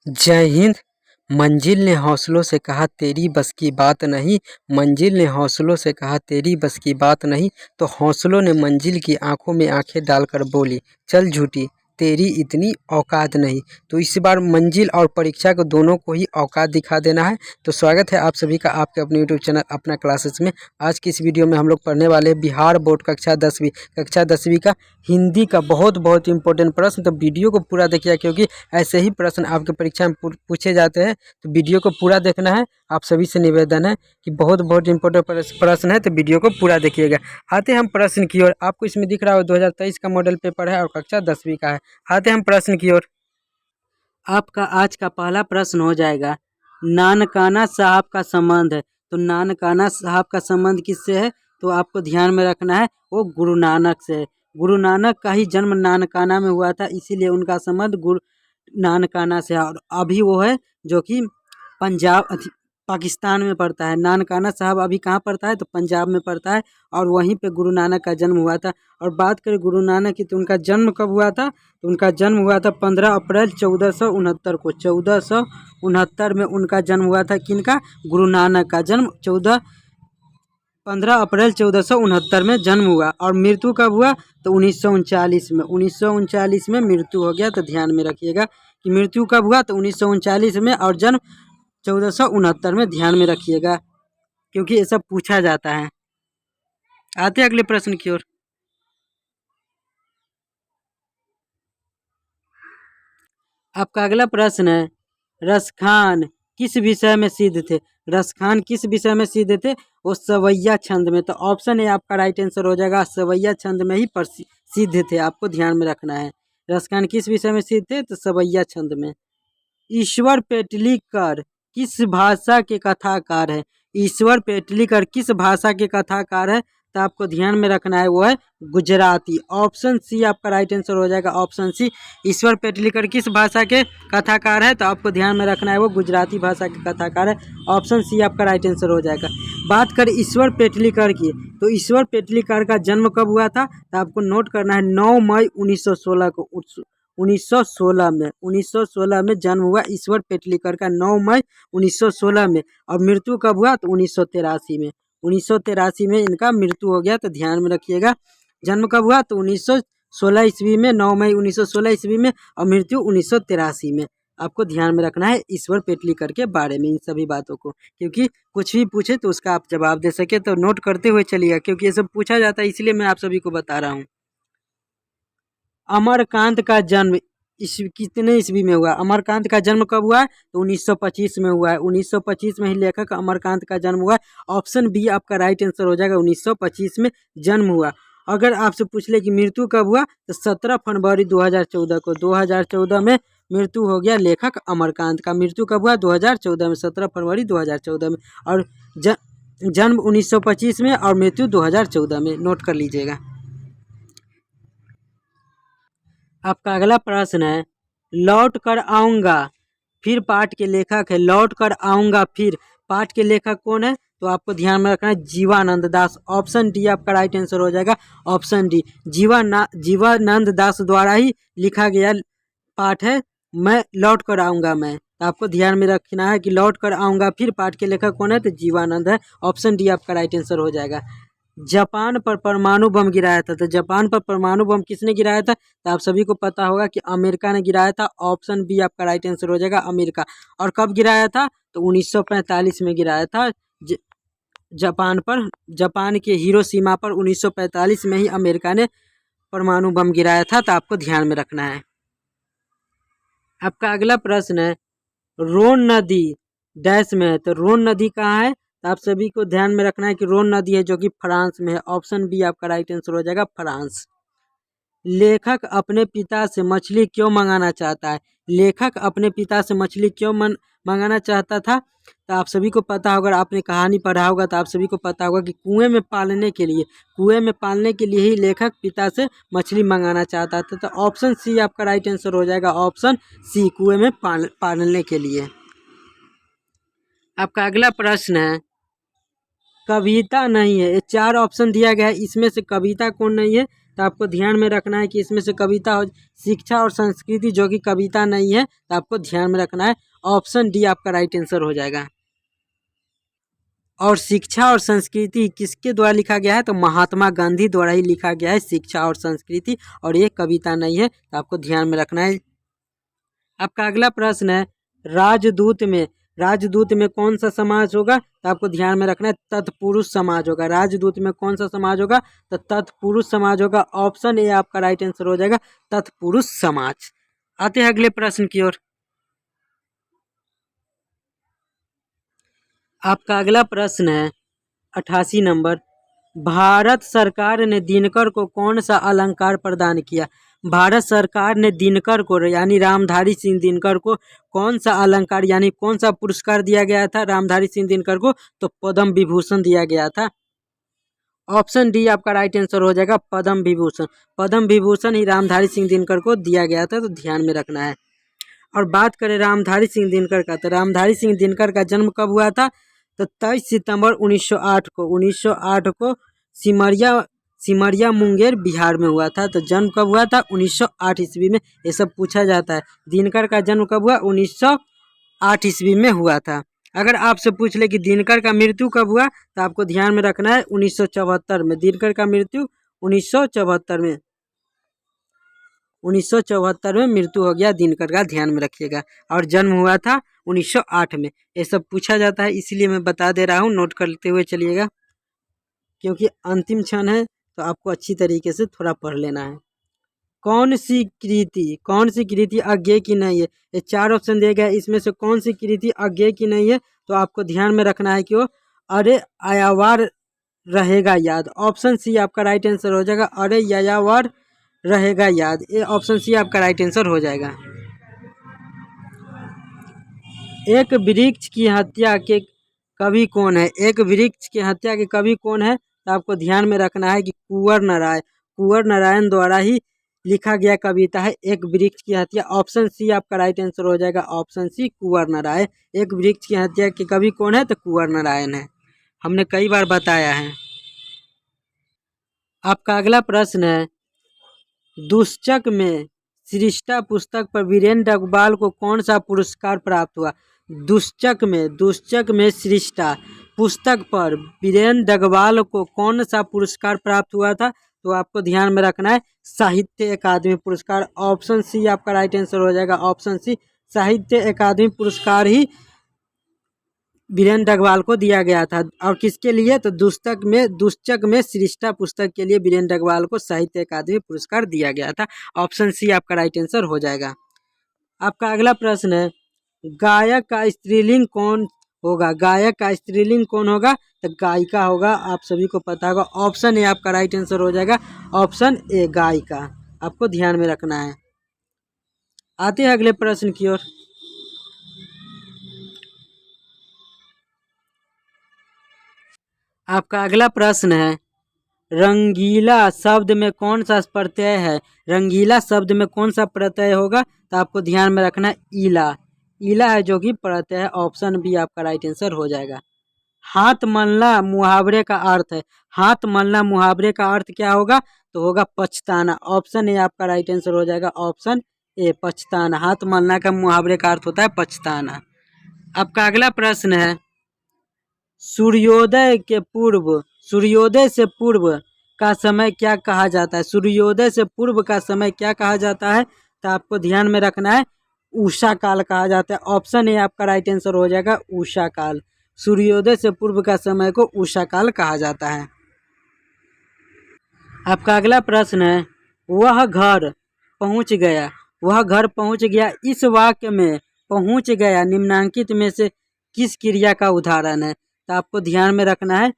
जय हिंद। मंजिल ने हौसलों से कहा तेरी बस की बात नहीं। मंजिल ने हौसलों से कहा तेरी बस की बात नहीं। तो हौसलों ने मंजिल की आंखों में आंखें डालकर बोली, चल झूठी तेरी इतनी औकात नहीं। तो इस बार मंजिल और परीक्षा को दोनों को ही औकात दिखा देना है। तो स्वागत है आप सभी का आपके अपने यूट्यूब चैनल अपना क्लासेस में। आज की इस वीडियो में हम लोग पढ़ने वाले बिहार बोर्ड कक्षा 10वीं का हिंदी का बहुत इंपॉर्टेंट प्रश्न। तो वीडियो को पूरा देखिए, क्योंकि ऐसे ही प्रश्न आपके परीक्षा में पूछे जाते हैं। तो वीडियो को पूरा देखना है। आप सभी से निवेदन है कि बहुत इंपॉर्टेंट प्रश्न है, तो वीडियो को पूरा देखिएगा। आते हैं हम प्रश्न की ओर। आपको इसमें दिख रहा है 2023 का मॉडल पेपर है और कक्षा 10वीं का है। आते हैं हम प्रश्न की ओर। आपका आज का पहला प्रश्न हो जाएगा, नानकाना साहब का संबंध है। तो नानकाना साहब का संबंध किससे है? तो आपको ध्यान में रखना है, वो गुरु नानक से है। गुरु नानक का ही जन्म नानकाना में हुआ था, इसीलिए उनका संबंध गुरु नानकाना से है। और अभी वो है जो कि पंजाब पाकिस्तान में पड़ता है। नानकाना साहब अभी कहाँ पड़ता है? तो पंजाब में पड़ता है, और वहीं पे गुरु नानक का जन्म हुआ था। और बात करें गुरु नानक की, तो उनका जन्म कब हुआ था? तो उनका जन्म हुआ था 15 अप्रैल 1469 को। 1469 में उनका जन्म हुआ था। किनका? गुरु नानक का जन्म 15 अप्रैल 1469 में जन्म हुआ। और मृत्यु कब हुआ? तो 1939 में। 1939 में मृत्यु हो गया। तो ध्यान में रखिएगा कि मृत्यु कब हुआ? तो 1939 में, और जन्म 1469 में। ध्यान में रखिएगा, क्योंकि ये सब पूछा जाता है। आते हैं अगले प्रश्न की ओर। आपका अगला प्रश्न है, रसखान किस विषय में सिद्ध थे? रसखान किस विषय में सिद्ध थे? वो सवैया छंद में। तो ऑप्शन ए आपका राइट आंसर हो जाएगा, सवैया छंद में ही सिद्ध थे। आपको ध्यान में रखना है, रसखान किस विषय में सिद्ध थे? तो सवैया छंद में। ईश्वर पेटलीकर किस भाषा के कथाकार है? ईश्वर पेटलीकर किस भाषा के कथाकार है? तो आपको ध्यान में रखना है, वो है गुजराती। ऑप्शन सी आपका राइट आंसर हो जाएगा, ऑप्शन सी। ईश्वर पेटलीकर किस भाषा के कथाकार है? तो आपको ध्यान में रखना है, वो गुजराती भाषा के कथाकार है। ऑप्शन सी आपका राइट आंसर हो जाएगा। बात करें ईश्वर पेटलीकर की, तो ईश्वर पेटलीकर का जन्म कब हुआ था? तो आपको नोट करना है, 9 मई 1916 को। 1916 में जन्म हुआ ईश्वर पेटलीकर का, 9 मई 1916 में। और मृत्यु कब हुआ? तो 1983 में। 1983 में इनका मृत्यु हो गया। तो ध्यान में रखिएगा, जन्म कब हुआ? तो 1916 ईस्वी में, 9 मई 1916 ईस्वी में, और मृत्यु 1983 में। आपको ध्यान में रखना है ईश्वर पेटलीकर के बारे में, इन सभी बातों को, क्योंकि कुछ भी पूछे तो उसका आप जवाब दे सके। तो नोट करते हुए चलिएगा, क्योंकि ये सब पूछा जाता है, इसलिए मैं आप सभी को बता रहा हूँ। अमरकांत का जन्म कितने ईस्वी में हुआ? अमरकांत का जन्म कब हुआ है? तो 1925 में हुआ है। 1925 में ही लेखक अमरकांत का जन्म हुआ है। ऑप्शन बी आपका राइट आंसर हो जाएगा, 1925 में जन्म हुआ। अगर आपसे पूछ ले कि मृत्यु कब हुआ, तो 17 फरवरी 2014 को। 2014 में मृत्यु हो गया लेखक अमरकांत का। मृत्यु कब हुआ? 2014 में, 17 फरवरी 2014 में। और जन्म 1925 में और मृत्यु 2014 में। नोट कर लीजिएगा। आपका अगला प्रश्न है, लौट कर आऊँगा फिर पाठ के लेखक है। लौट कर आऊँगा फिर पाठ के लेखक कौन है? तो आपको ध्यान में रखना है, जीवानंद दास। ऑप्शन डी आपका राइट आंसर हो जाएगा, ऑप्शन डी। जीवानंद दास द्वारा ही लिखा गया पाठ है, मैं लौट कर आऊँगा मैं। तो आपको ध्यान में रखना है कि लौट कर आऊँगा फिर पाठ के लेखक कौन है? तो जीवानंद है। ऑप्शन डी आपका राइट आंसर हो जाएगा। जापान पर परमाणु बम गिराया था। तो जापान पर परमाणु बम किसने गिराया था? तो आप सभी को पता होगा कि अमेरिका ने गिराया था। ऑप्शन बी आपका राइट आंसर हो जाएगा, अमेरिका। और कब गिराया था? तो 1945 में गिराया था। जापान पर, जापान के हिरोशिमा पर 1945 में ही अमेरिका ने परमाणु बम गिराया था। तो आपको ध्यान में रखना है। आपका अगला प्रश्न है, रोन नदी डैश में है। तो रोन नदी कहाँ है? तो आप सभी को ध्यान में रखना है कि रोन नदी है जो कि फ्रांस में है। ऑप्शन बी आपका राइट आंसर हो जाएगा, फ्रांस। लेखक अपने पिता से मछली क्यों मंगाना चाहता है? लेखक अपने पिता से मछली क्यों मंगाना चाहता था? तो आप सभी को पता होगा, आपने कहानी पढ़ा होगा, तो आप सभी को पता होगा कि कुएं में पालने के लिए ही लेखक पिता से मछली मंगाना चाहता था। तो ऑप्शन सी आपका राइट आंसर हो जाएगा, ऑप्शन सी, कुएं में पालने के लिए। आपका अगला प्रश्न है, कविता नहीं है। ये 4 ऑप्शन दिया गया है, इसमें से कविता कौन नहीं है? तो आपको ध्यान में रखना है कि इसमें से कविता हो। शिक्षा और संस्कृति जो कि कविता नहीं है, तो आपको ध्यान में रखना है ऑप्शन डी आपका राइट आंसर हो जाएगा। और शिक्षा और संस्कृति किसके द्वारा लिखा गया है, तो महात्मा गांधी द्वारा ही लिखा गया है शिक्षा और संस्कृति, और ये कविता नहीं है, तो आपको ध्यान में रखना है। आपका अगला प्रश्न है राजदूत में कौन सा समाज होगा, तो आपको ध्यान में रखना है तत्पुरुष समाज होगा। राजदूत में कौन सा समाज होगा, तो तत्पुरुष समाज होगा। ऑप्शन ए आपका राइट आंसर हो जाएगा, तत्पुरुष समाज। आते हैं अगले प्रश्न की ओर। आपका अगला प्रश्न है 88 नंबर। भारत सरकार ने दिनकर को कौन सा अलंकार प्रदान किया। भारत सरकार ने दिनकर को यानी रामधारी सिंह दिनकर को कौन सा अलंकार यानी कौन सा पुरस्कार दिया गया था रामधारी सिंह दिनकर को, तो पद्म विभूषण दिया गया था। ऑप्शन डी आपका राइट आंसर हो जाएगा, पद्म विभूषण। पद्म विभूषण ही रामधारी सिंह दिनकर को दिया गया था, तो ध्यान में रखना है। और बात करें रामधारी सिंह दिनकर का, तो रामधारी सिंह दिनकर का जन्म कब हुआ था, तो 23 सितंबर 1908 को सिमरिया मुंगेर बिहार में हुआ था। तो जन्म कब हुआ था, 1908 ईस्वी में। ये सब पूछा जाता है। दिनकर का जन्म कब हुआ, 1908 ईस्वी में हुआ था। अगर आपसे पूछ ले कि दिनकर का मृत्यु कब हुआ, तो आपको ध्यान में रखना है 1974 में। दिनकर का मृत्यु 1974 में 1974 में मृत्यु हो गया दिनकर का, ध्यान में रखिएगा। और जन्म हुआ था 1908 में। ये सब पूछा जाता है, इसलिए मैं बता दे रहा हूँ, नोट करते हुए चलिएगा, क्योंकि अंतिम क्षण है, तो आपको अच्छी तरीके से थोड़ा पढ़ लेना है। कौन सी कृति अज्ञेय की नहीं है। ये 4 ऑप्शन दिए गए, इसमें से कौन सी कृति अज्ञेय की नहीं है, तो आपको ध्यान में रखना है कि वो अरे यायावर रहेगा याद। ऑप्शन सी आपका राइट आंसर हो जाएगा, अरे यायावर रहेगा याद। ये ऑप्शन सी आपका राइट आंसर हो जाएगा। एक वृक्ष की हत्या के कवि कौन है। एक वृक्ष की हत्या के कवि कौन है, तो आपको ध्यान में रखना है कि कुंवर नारायण द्वारा ही लिखा गया कविता है एक वृक्ष की हत्या। ऑप्शन सी आपका राइट आंसर हो जाएगा, ऑप्शन सी कुंवर नारायण। एक वृक्ष की हत्या के कवि कौन है, तो कुंवर नारायण है, हमने कई बार बताया है। आपका अगला प्रश्न है दुश्चक में सृष्टा पुस्तक पर वीरेंद्र अग्रवाल को कौन सा पुरस्कार प्राप्त हुआ। दुश्चक में सृष्टा पुस्तक पर वीरेंद्र अग्रवाल को कौन सा पुरस्कार प्राप्त हुआ था, तो आपको ध्यान में रखना है साहित्य अकादमी पुरस्कार। ऑप्शन सी आपका राइट आंसर हो जाएगा, ऑप्शन सी साहित्य अकादमी पुरस्कार ही वीरेंद्र अग्रवाल को दिया गया था। और किसके लिए, तो दुश्चक में सृष्टा पुस्तक के लिए वीरेंद्र अग्रवाल को साहित्य अकादमी पुरस्कार दिया गया था। ऑप्शन सी आपका राइट आंसर हो जाएगा। आपका अगला प्रश्न है गायक का स्त्रीलिंग कौन होगा। गायक का स्त्रीलिंग कौन होगा, तो गायिका होगा, आप सभी को पता होगा। ऑप्शन ए आपका राइट आंसर हो जाएगा, ऑप्शन ए गायिका, आपको ध्यान में रखना है। आते हैं अगले प्रश्न की ओर। आपका अगला प्रश्न है रंगीला शब्द में कौन सा प्रत्यय है। रंगीला शब्द में कौन सा प्रत्यय होगा, तो आपको ध्यान में रखना है ईला है जो कि प्रत्यय है। ऑप्शन बी आपका राइट आंसर हो जाएगा। हाथ मलना मुहावरे का अर्थ है। हाथ मलना मुहावरे का अर्थ क्या होगा, तो होगा पछताना। ऑप्शन ए आपका राइट आंसर हो जाएगा, ऑप्शन ए पछताना। हाथ मलना का मुहावरे का अर्थ होता है पछताना। आपका अगला प्रश्न है सूर्योदय से पूर्व का समय क्या कहा जाता है। सूर्योदय से पूर्व का समय क्या कहा जाता है, तो आपको ध्यान में रखना है उषा काल कहा जाता है। ऑप्शन ए आपका राइट आंसर हो जाएगा, उषा काल। सूर्योदय से पूर्व का समय को उषा काल कहा जाता है। आपका अगला प्रश्न है वह घर पहुंच गया इस वाक्य में पहुंच गया निम्नांकित में से किस क्रिया का उदाहरण है। तो आपको ध्यान में रखना है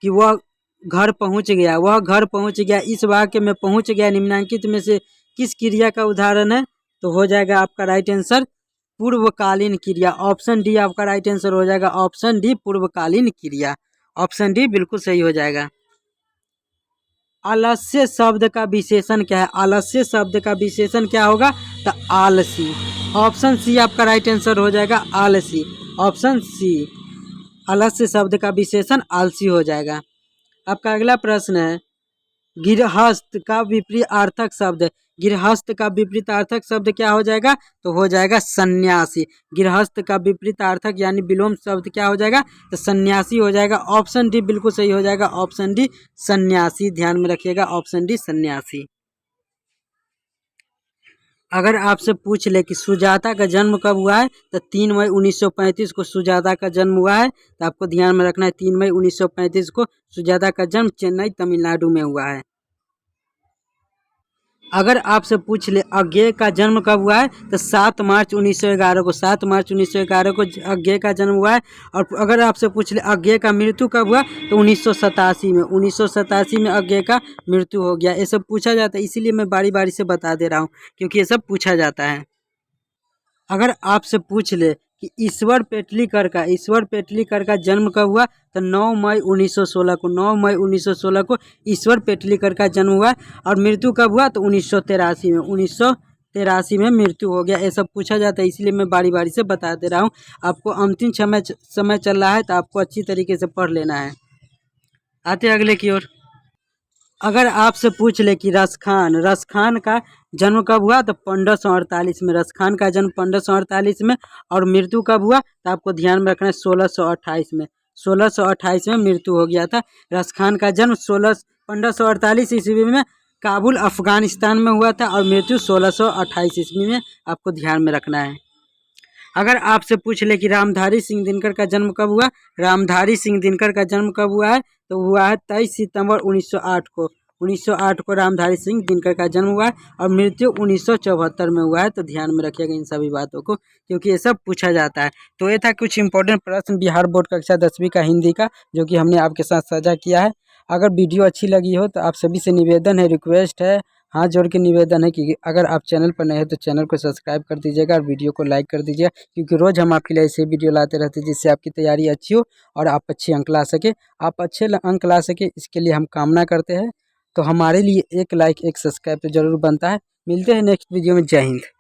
कि वह घर पहुंच गया इस वाक्य में पहुंच गया निम्नांकित में से किस क्रिया का उदाहरण है, तो हो जाएगा आपका राइट आंसर पूर्वकालीन क्रिया। ऑप्शन डी आपका राइट आंसर हो जाएगा, ऑप्शन डी पूर्वकालीन क्रिया। ऑप्शन डी बिल्कुल सही हो जाएगा। आलस्य शब्द का विशेषण क्या है। आलस्य शब्द का विशेषण क्या होगा, तो आलसी। ऑप्शन सी आपका राइट आंसर हो जाएगा, आलसी। ऑप्शन सी आलस्य शब्द का विशेषण आलसी हो जाएगा। आपका अगला प्रश्न है गृहस्थ का विपरीतार्थक शब्द, गृहस्थ का विपरीतार्थक शब्द क्या हो जाएगा, तो हो जाएगा सन्यासी। गृहस्थ का विपरीतार्थक यानी विलोम शब्द क्या हो जाएगा, तो सन्यासी हो जाएगा। ऑप्शन डी बिल्कुल सही हो जाएगा, ऑप्शन डी सन्यासी, ध्यान में रखिएगा, ऑप्शन डी सन्यासी। अगर आपसे पूछ ले कि सुजाता का जन्म कब हुआ है, तो 3 मई 1935 को सुजाता का जन्म हुआ है। तो आपको ध्यान में रखना है 3 मई 1935 को सुजाता का जन्म चेन्नई तमिलनाडु में हुआ है। अगर आपसे पूछ ले अज्ञेय का जन्म कब हुआ है, तो 7 मार्च 1911 को, 7 मार्च 1911 को अज्ञेय का जन्म हुआ है। और अगर आपसे पूछ ले अज्ञेय का मृत्यु कब हुआ, तो 1987 में, 1987 में अज्ञेय का मृत्यु हो गया। ये सब पूछा जाता है, इसीलिए मैं बारी बारी से बता दे रहा हूँ, क्योंकि ये सब पूछा जाता है। अगर आपसे पूछ ले कि ईश्वर पेटलीकर का, ईश्वर पेटलीकर का जन्म कब हुआ, तो 9 मई 1916 को, 9 मई 1916 को ईश्वर पेटलीकर का जन्म हुआ। और मृत्यु कब हुआ, तो 1983 में, 1983 में मृत्यु हो गया। ये सब पूछा जाता है, इसलिए मैं बारी बारी से बता दे रहा हूँ। आपको अंतिम समय चल रहा है, तो आपको अच्छी तरीके से पढ़ लेना है। आते अगले की ओर। अगर आपसे पूछ ले कि रसखान, रसखान का जन्म कब हुआ, तो 1548 में, रसखान का जन्म 1548 में। और मृत्यु कब हुआ, तो आपको ध्यान में रखना है 1628 में, 1628 में मृत्यु हो गया था। रसखान का जन्म 1548 ईस्वी में काबुल अफगानिस्तान में हुआ था, और मृत्यु 1628 ईस्वी में, आपको ध्यान में रखना है। अगर आपसे पूछ ले कि रामधारी सिंह दिनकर का जन्म कब हुआ, रामधारी सिंह दिनकर का जन्म कब हुआ है, तो हुआ है 23 सितंबर 1908 को, 1908 को रामधारी सिंह दिनकर का जन्म हुआ है। और मृत्यु 1974 में हुआ है। तो ध्यान में रखिएगा इन सभी बातों को, क्योंकि ये सब पूछा जाता है। तो ये था कुछ इंपॉर्टेंट प्रश्न बिहार बोर्ड कक्षा 10वीं का हिंदी का, जो कि हमने आपके साथ साझा किया है। अगर वीडियो अच्छी लगी हो तो आप सभी से निवेदन है, रिक्वेस्ट है, हाथ जोड़ के निवेदन है कि अगर आप चैनल पर नए हैं तो चैनल को सब्सक्राइब कर दीजिएगा और वीडियो को लाइक कर दीजिएगा, क्योंकि रोज़ हम आपके लिए ऐसे वीडियो लाते रहते हैं जिससे आपकी तैयारी अच्छी हो और आप अच्छे अंक ला सके, आप अच्छे अंक ला सके, इसके लिए हम कामना करते हैं। तो हमारे लिए एक लाइक, एक सब्सक्राइब तो ज़रूर बनता है। मिलते हैं नेक्स्ट वीडियो में। जय हिंद।